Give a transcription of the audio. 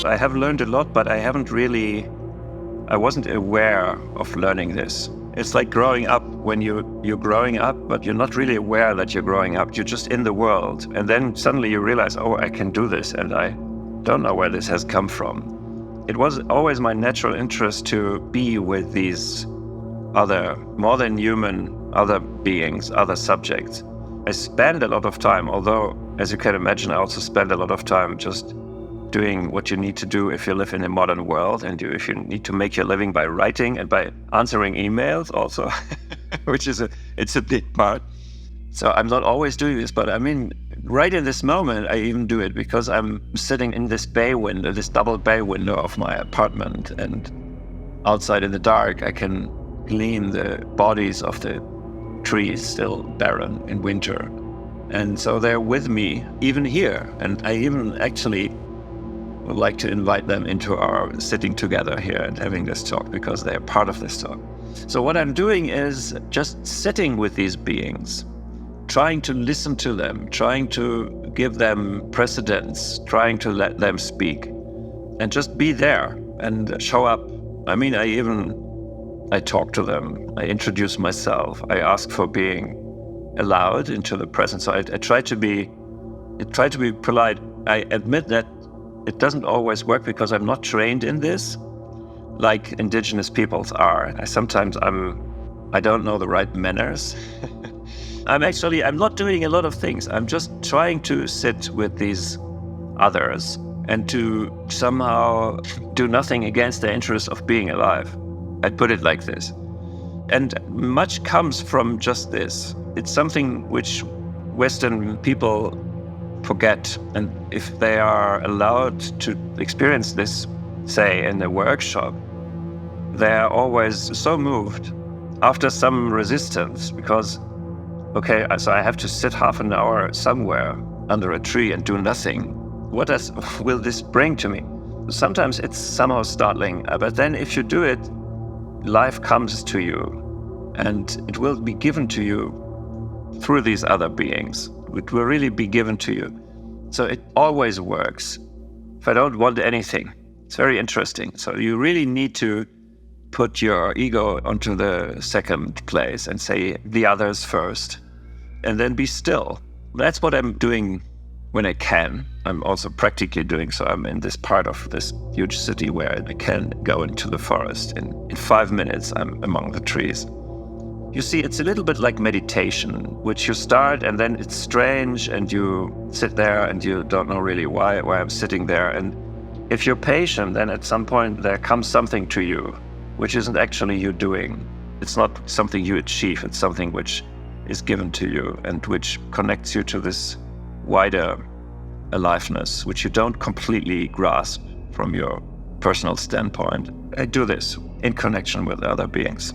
I have learned a lot, but I wasn't aware of learning this. It's like growing up. When you're growing up, but you're not really aware that you're growing up. You're just in the world. And then suddenly you realize, oh, I can do this. And I don't know where this has come from. It was always my natural interest to be with these other, more than human, other beings, other subjects. I spend a lot of time, although, as you can imagine, I also spend a lot of time just doing what you need to do if you live in a modern world, and if you need to make your living by writing and by answering emails also, which is it's a big part. So I'm not always doing this, but I mean, right in this moment, I even do it because I'm sitting in this bay window, this double bay window of my apartment, and outside in the dark, I can glean the bodies of the trees still barren in winter. And so they're with me even here. And I even actually would like to invite them into our sitting together here and having this talk because they're part of this talk. So what I'm doing is just sitting with these beings, trying to listen to them, trying to give them precedence, trying to let them speak and just be there and show up. I mean, I talk to them, I introduce myself, I ask for being allowed into the presence. So I try to be polite. I admit that it doesn't always work because I'm not trained in this like indigenous peoples are. I don't know the right manners. I'm not doing a lot of things. I'm just trying to sit with these others and to somehow do nothing against the interest of being alive. I'd put it like this. And much comes from just this. It's something which Western people forget. And if they are allowed to experience this, say, in a workshop, they're always so moved after some resistance because, okay, so I have to sit half an hour somewhere under a tree and do nothing. What will this bring to me? Sometimes it's somehow startling, but then if you do it, life comes to you and it will be given to you through these other beings. It will really be given to you. So it always works. If I don't want anything, it's very interesting. So you really need to put your ego onto the second place and say the others first, and then be still. That's what I'm doing when I can. I'm also practically doing so. I'm in this part of this huge city where I can go into the forest. In 5 minutes, I'm among the trees. You see, it's a little bit like meditation, which you start and then it's strange and you sit there and you don't know really why I'm sitting there. And if you're patient, then at some point there comes something to you, which isn't actually you doing. It's not something you achieve. It's something which is given to you and which connects you to this wider aliveness, which you don't completely grasp from your personal standpoint. I do this in connection with other beings.